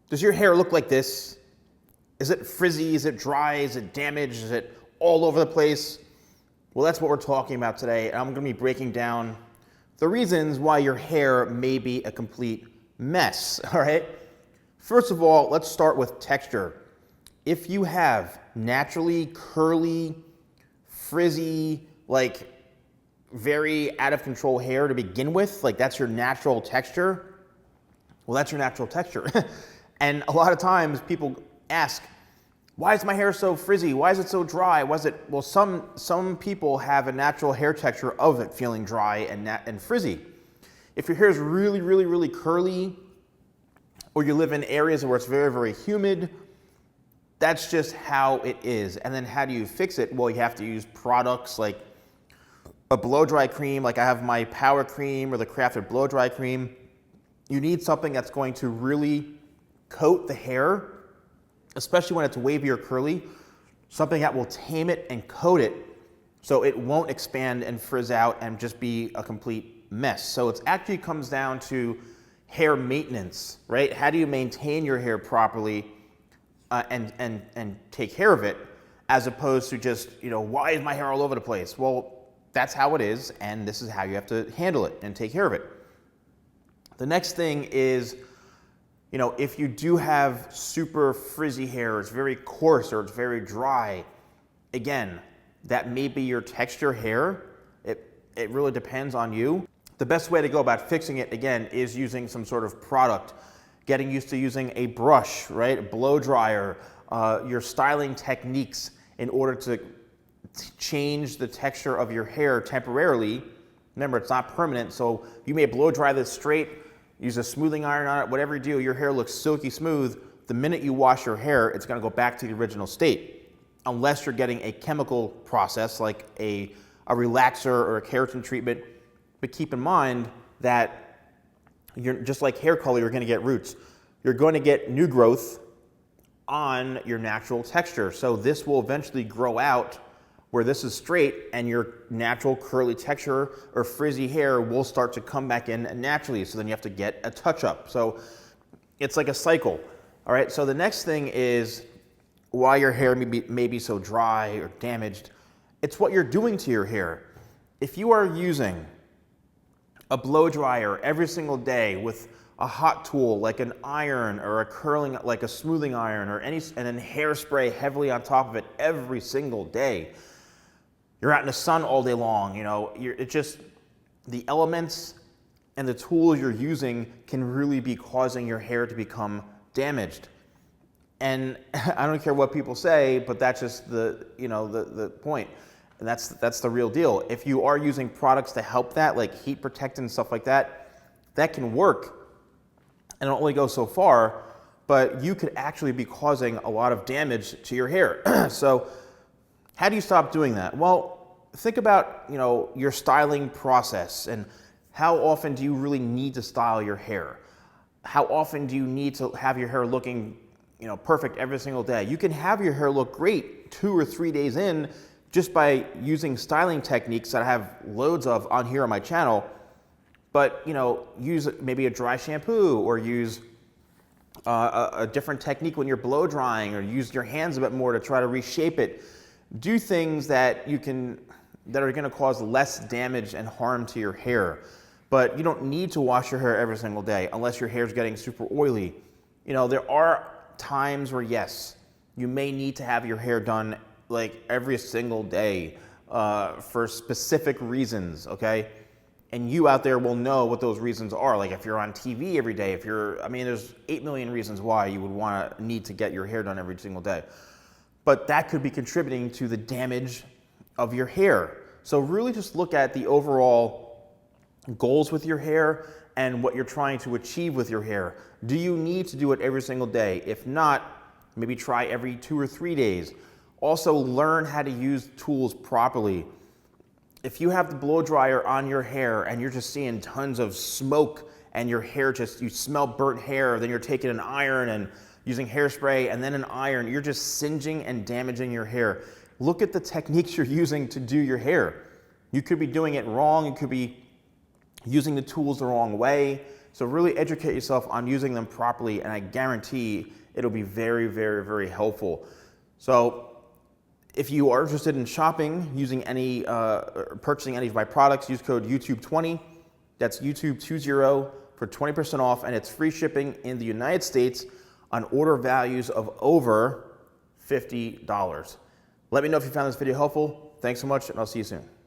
Does your hair look like this? Is it frizzy? Is it dry? Is it damaged? Is it all over the place? Well, that's what we're talking about today. I'm gonna be breaking down the reasons why your hair may be a complete mess, all right? First of all, let's start with texture. If you have naturally curly, frizzy, like very out of control hair to begin with, like that's your natural texture, well, that's your natural texture. And a lot of times people ask, why is my hair so frizzy? Why is it so dry? Well, some people have a natural hair texture of it feeling dry and frizzy. If your hair is really, really, really curly, or you live in areas where it's very, very humid, that's just how it is. And then how do you fix it? Well, you have to use products like a blow dry cream, like I have my Power Cream or the Crafted Blow Dry Cream. You need something that's going to really coat the hair, especially when it's wavy or curly, something that will tame it and coat it so it won't expand and frizz out and just be a complete mess. So it actually comes down to hair maintenance, right? How do you maintain your hair properly and take care of it, as opposed to just, why is my hair all over the place? Well, that's how it is, and this is how you have to handle it and take care of it. The next thing is, if you do have super frizzy hair, it's very coarse or it's very dry, again, that may be your texture hair. It really depends on you. The best way to go about fixing it, again, is using some sort of product, getting used to using a brush, right? A blow dryer, your styling techniques in order to change the texture of your hair temporarily. Remember, it's not permanent, so you may blow dry this straight, use a smoothing iron on it, whatever you do, your hair looks silky smooth. The minute you wash your hair, it's gonna go back to the original state, unless you're getting a chemical process like a relaxer or a keratin treatment. But keep in mind that you're just like hair color, you're gonna get roots. You're going to get new growth on your natural texture. So this will eventually grow out where this is straight, and your natural curly texture or frizzy hair will start to come back in naturally. So then you have to get a touch up. So it's like a cycle. All right, so the next thing is why your hair may be so dry or damaged. It's what you're doing to your hair. If you are using a blow dryer every single day with a hot tool like an iron or a curling, like a smoothing iron and then hairspray heavily on top of it every single day, you're out in the sun all day long, it's just the elements and the tools you're using can really be causing your hair to become damaged. And I don't care what people say, but that's just the point. And that's the real deal. If you are using products to help that, like heat protectant and stuff like that, that can work. And it'll only go so far, but you could actually be causing a lot of damage to your hair. So how do you stop doing that? Well, think about, your styling process and how often do you really need to style your hair? How often do you need to have your hair looking, perfect every single day? You can have your hair look great 2 or 3 days in just by using styling techniques that I have loads of on here on my channel. But, use maybe a dry shampoo or use a different technique when you're blow drying, or use your hands a bit more to try to reshape it. Do things that are gonna cause less damage and harm to your hair. But you don't need to wash your hair every single day unless your hair's getting super oily. There are times where, yes, you may need to have your hair done like every single day for specific reasons, okay? And you out there will know what those reasons are. Like if you're on TV every day, there's 8 million reasons why you would need to get your hair done every single day. But that could be contributing to the damage of your hair. So really just look at the overall goals with your hair and what you're trying to achieve with your hair. Do you need to do it every single day? If not, maybe try every 2 or 3 days. Also, learn how to use tools properly. If you have the blow dryer on your hair and you're just seeing tons of smoke and your hair you smell burnt hair, then you're taking an iron and using hairspray and then an iron, you're just singeing and damaging your hair. Look at the techniques you're using to do your hair. You could be doing it wrong. You could be using the tools the wrong way. So really educate yourself on using them properly, and I guarantee it'll be very, very, very helpful. So if you are interested in shopping, using any, purchasing any of my products, use code YouTube20. That's YouTube20 for 20% off, and it's free shipping in the United States on order values of over $50. Let me know if you found this video helpful. Thanks so much, and I'll see you soon.